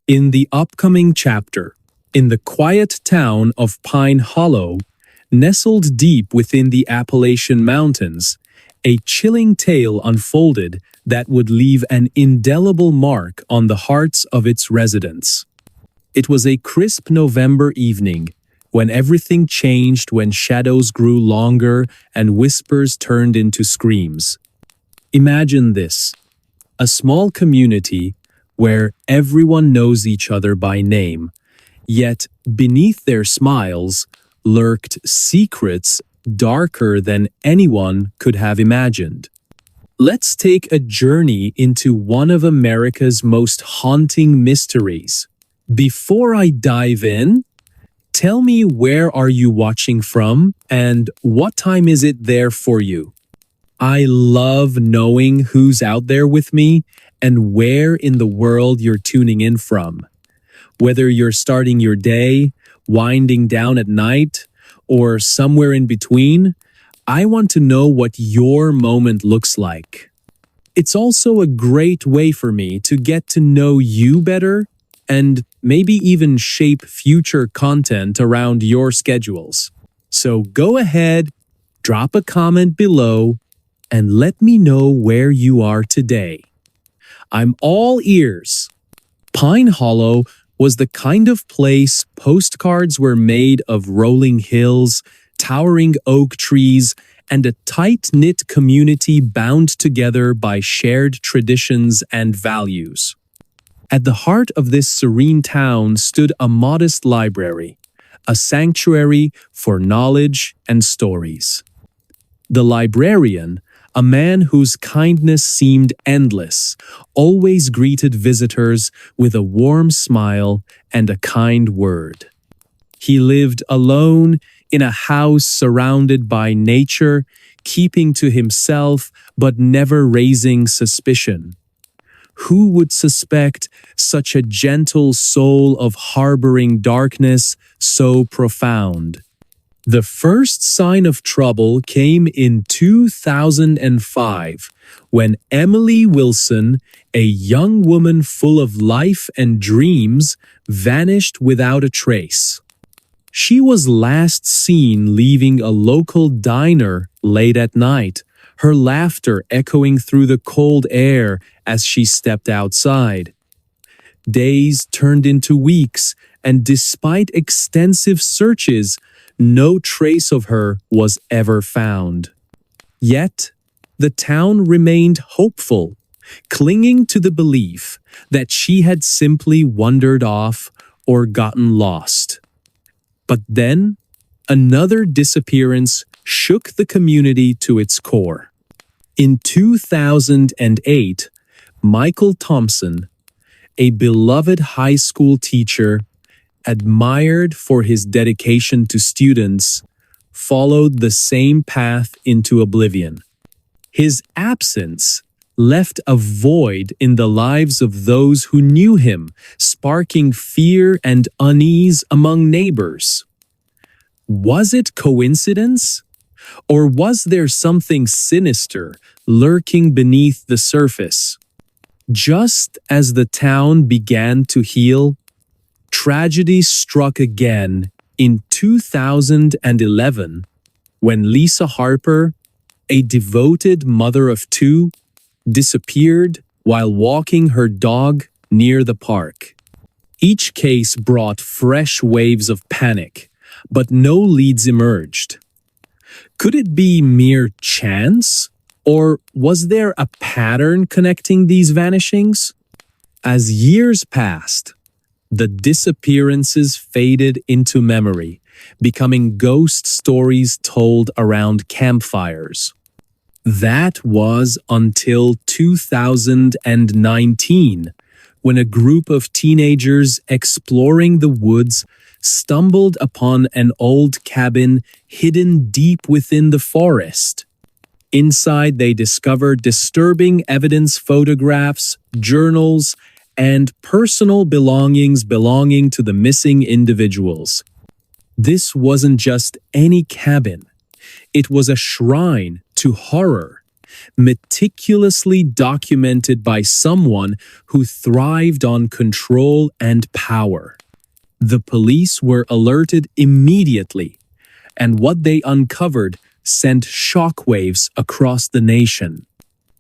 In the upcoming chapter, in the quiet town of Pine Hollow, nestled deep within the Appalachian Mountains, a chilling tale unfolded that would leave an indelible mark on the hearts of its residents. It was a crisp November evening, when everything changed, when shadows grew longer and whispers turned into screams. Imagine this: a small community where everyone knows each other by name, yet beneath their smiles lurked secrets darker than anyone could have imagined. Let's take a journey into one of America's most haunting mysteries. Before I dive in, tell me, where are you watching from and what time is it there for you? I love knowing who's out there with me and where in the world you're tuning in from. Whether you're starting your day, winding down at night, or somewhere in between, I want to know what your moment looks like. It's also a great way for me to get to know you better and maybe even shape future content around your schedules. So go ahead, drop a comment below, and let me know where you are today. I'm all ears. Pine Hollow was the kind of place postcards were made of: rolling hills, towering oak trees, and a tight-knit community bound together by shared traditions and values. At the heart of this serene town stood a modest library, a sanctuary for knowledge and stories. The librarian, a man whose kindness seemed endless, always greeted visitors with a warm smile and a kind word. He lived alone in a house surrounded by nature, keeping to himself but never raising suspicion. Who would suspect such a gentle soul of harboring darkness so profound? The first sign of trouble came in 2005, when Emily Wilson, a young woman full of life and dreams, vanished without a trace. She was last seen leaving a local diner late at night, her laughter echoing through the cold air as she stepped outside. Days turned into weeks, and despite extensive searches, no trace of her was ever found. Yet, the town remained hopeful, clinging to the belief that she had simply wandered off or gotten lost. But then, another disappearance shook the community to its core. In 2008, Michael Thompson, a beloved high school teacher, admired for his dedication to students, followed the same path into oblivion. His absence left a void in the lives of those who knew him, sparking fear and unease among neighbors. Was it coincidence? Or was there something sinister lurking beneath the surface? Just as the town began to heal, tragedy struck again in 2011 when Lisa Harper, a devoted mother of two, disappeared while walking her dog near the park. Each case brought fresh waves of panic, but no leads emerged. Could it be mere chance, or was there a pattern connecting these vanishings? As years passed, the disappearances faded into memory, becoming ghost stories told around campfires. That was until 2019, when a group of teenagers exploring the woods stumbled upon an old cabin hidden deep within the forest. Inside, they discovered disturbing evidence: photographs, journals, and personal belongings belonging to the missing individuals. This wasn't just any cabin. It was a shrine to horror meticulously documented by someone who thrived on control and power. The police were alerted immediately, and what they uncovered sent shockwaves across the nation.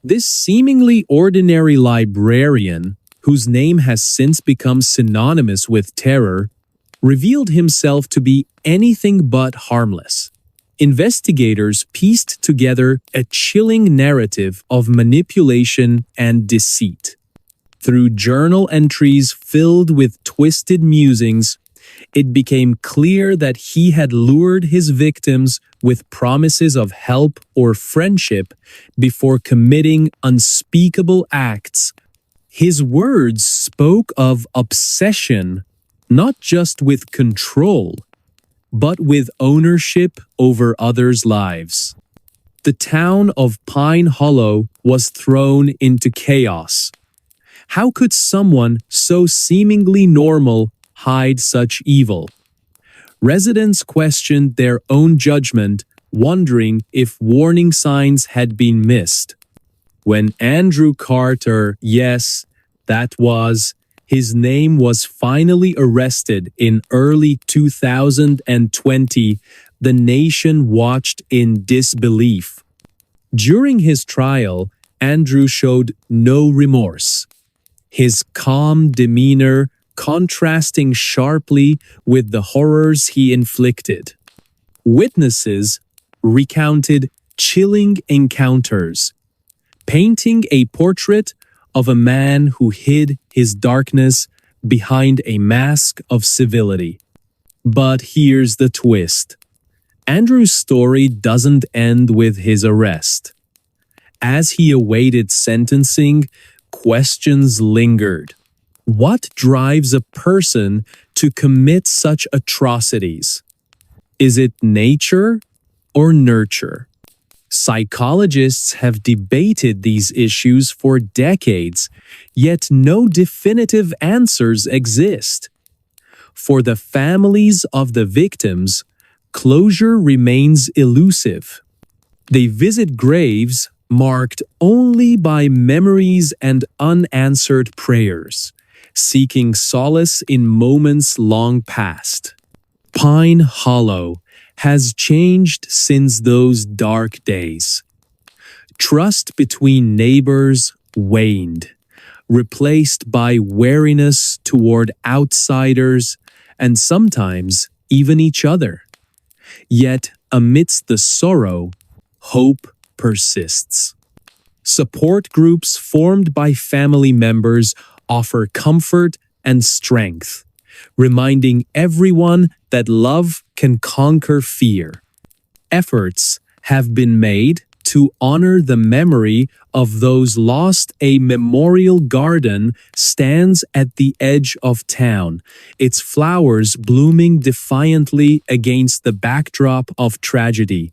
This seemingly ordinary librarian, whose name has since become synonymous with terror, revealed himself to be anything but harmless. Investigators pieced together a chilling narrative of manipulation and deceit. Through journal entries filled with twisted musings, it became clear that he had lured his victims with promises of help or friendship before committing unspeakable acts. His words spoke of obsession, not just with control, but with ownership over others' lives. The town of Pine Hollow was thrown into chaos. How could someone so seemingly normal hide such evil? Residents questioned their own judgment, wondering if warning signs had been missed. When Andrew Carter, yes, that was, his name was finally arrested in early 2020, the nation watched in disbelief. During his trial, Andrew showed no remorse. His calm demeanor contrasting sharply with the horrors he inflicted. Witnesses recounted chilling encounters, painting a portrait of a man who hid his darkness behind a mask of civility. But here's the twist. Andrew's story doesn't end with his arrest. As he awaited sentencing, questions lingered. What drives a person to commit such atrocities? Is it nature or nurture? Psychologists have debated these issues for decades, yet no definitive answers exist. For the families of the victims, closure remains elusive. They visit graves marked only by memories and unanswered prayers, seeking solace in moments long past. Pine Hollow has changed since those dark days. Trust between neighbors waned, replaced by wariness toward outsiders and sometimes even each other. Yet, amidst the sorrow, hope persists. Support groups formed by family members offer comfort and strength, reminding everyone that love can conquer fear. Efforts have been made to honor the memory of those lost. A memorial garden stands at the edge of town, its flowers blooming defiantly against the backdrop of tragedy.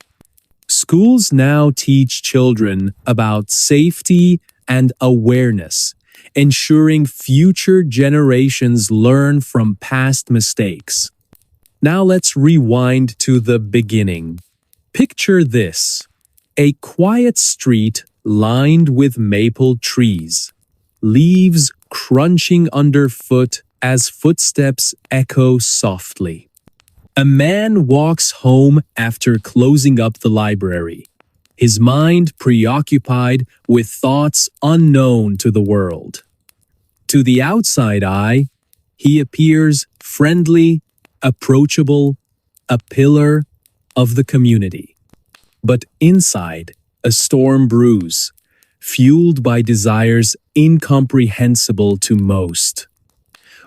Schools now teach children about safety and awareness, ensuring future generations learn from past mistakes. Now let's rewind to the beginning. Picture this: a quiet street lined with maple trees, leaves crunching underfoot as footsteps echo softly. A man walks home after closing up the library, his mind preoccupied with thoughts unknown to the world. To the outside eye, he appears friendly, approachable, a pillar of the community. But inside, a storm brews, fueled by desires incomprehensible to most.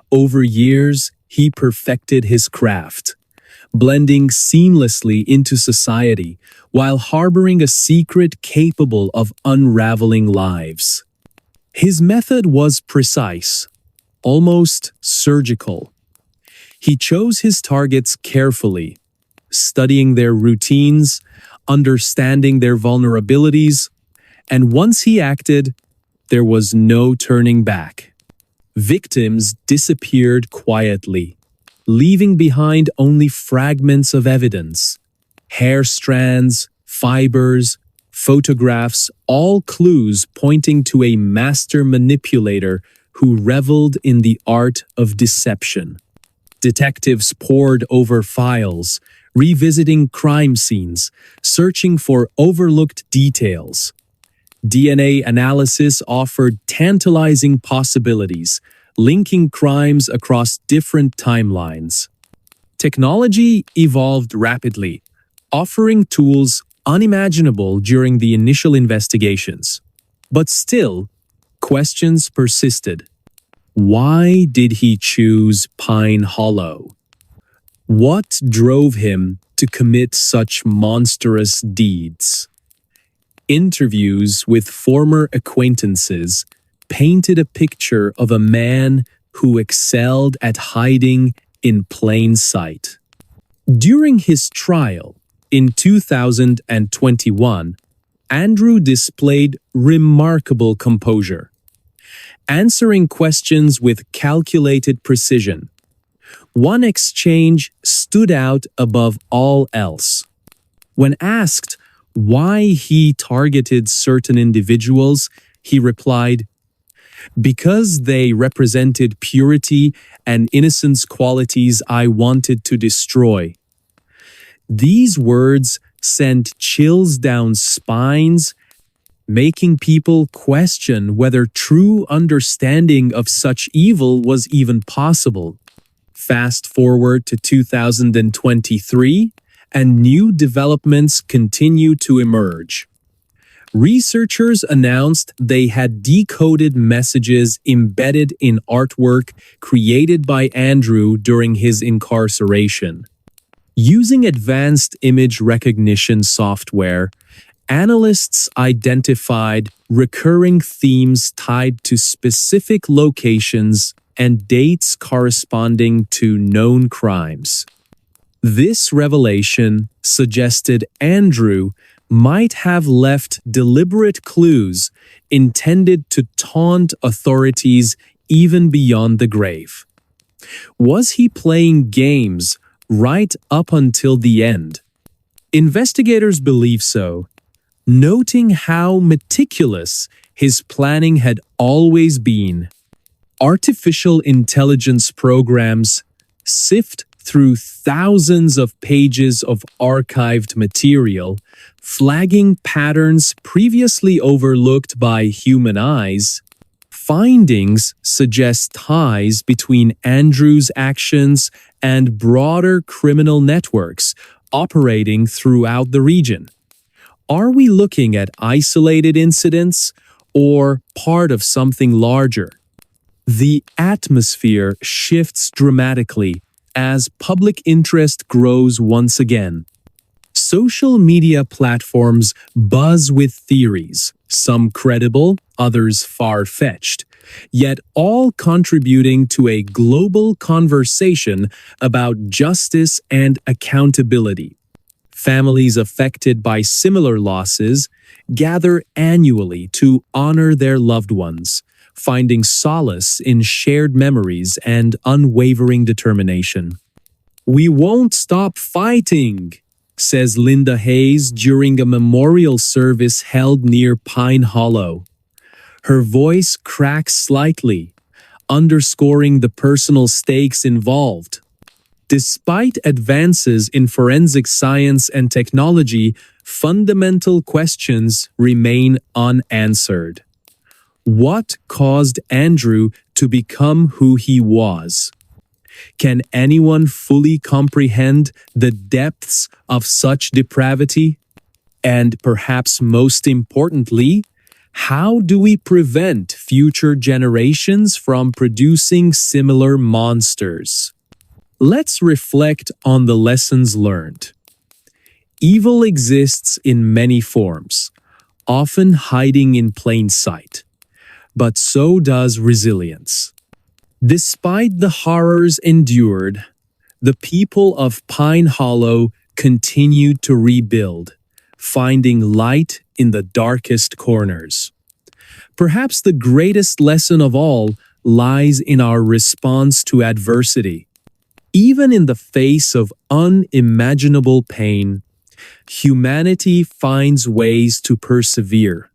Over years, he perfected his craft, blending seamlessly into society while harboring a secret capable of unraveling lives. His method was precise, almost surgical. He chose his targets carefully, studying their routines, understanding their vulnerabilities, and once he acted, there was no turning back. Victims disappeared quietly, leaving behind only fragments of evidence, hair strands, fibers, Photographs, all clues pointing to a master manipulator who reveled in the art of deception. Detectives pored over files, revisiting crime scenes, searching for overlooked details. DNA analysis offered tantalizing possibilities, linking crimes across different timelines. Technology evolved rapidly, offering tools unimaginable during the initial investigations. But still, questions persisted. Why did he choose Pine Hollow? What drove him to commit such monstrous deeds? Interviews with former acquaintances painted a picture of a man who excelled at hiding in plain sight. During his trial in 2021, Andrew displayed remarkable composure, answering questions with calculated precision. One exchange stood out above all else. When asked why he targeted certain individuals, he replied, "Because they represented purity and innocence qualities I wanted to destroy." These words sent chills down spines, making people question whether true understanding of such evil was even possible. Fast forward to 2023, and new developments continue to emerge. Researchers announced they had decoded messages embedded in artwork created by Andrew during his incarceration. Using advanced image recognition software, analysts identified recurring themes tied to specific locations and dates corresponding to known crimes. This revelation suggested Andrew might have left deliberate clues intended to taunt authorities even beyond the grave. Was he playing games right up until the end? Investigators believe so, noting how meticulous his planning had always been. Artificial intelligence programs sift through thousands of pages of archived material, flagging patterns previously overlooked by human eyes. Findings suggest ties between Andrew's actions and broader criminal networks operating throughout the region. Are we looking at isolated incidents or part of something larger? The atmosphere shifts dramatically as public interest grows once again. Social media platforms buzz with theories, some credible, others far-fetched, yet all contributing to a global conversation about justice and accountability. Families affected by similar losses gather annually to honor their loved ones, finding solace in shared memories and unwavering determination. "We won't stop fighting," says Linda Hayes during a memorial service held near Pine Hollow. Her voice cracks slightly, underscoring the personal stakes involved. Despite advances in forensic science and technology, fundamental questions remain unanswered. What caused Andrew to become who he was? Can anyone fully comprehend the depths of such depravity? And perhaps most importantly, how do we prevent future generations from producing similar monsters? Let's reflect on the lessons learned. Evil exists in many forms, often hiding in plain sight. But so does resilience. Despite the horrors endured, the people of Pine Hollow continued to rebuild, finding light in the darkest corners. Perhaps the greatest lesson of all lies in our response to adversity. Even in the face of unimaginable pain, Humanity finds ways to persevere.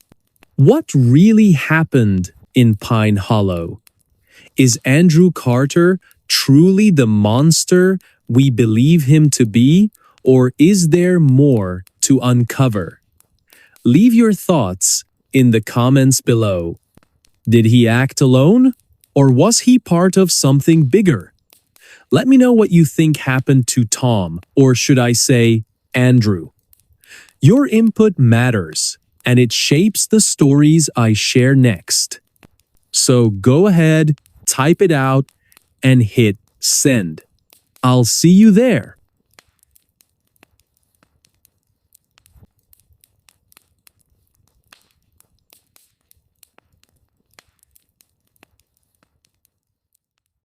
What really happened in Pine Hollow? Is Andrew Carter truly the monster we believe him to be, or is there more to uncover? Leave your thoughts in the comments below. Did he act alone, or was he part of something bigger? Let me know what you think happened to Tom, or should I say, Andrew. Your input matters, and it shapes the stories I share next. So go ahead, type it out, and hit send. I'll see you there.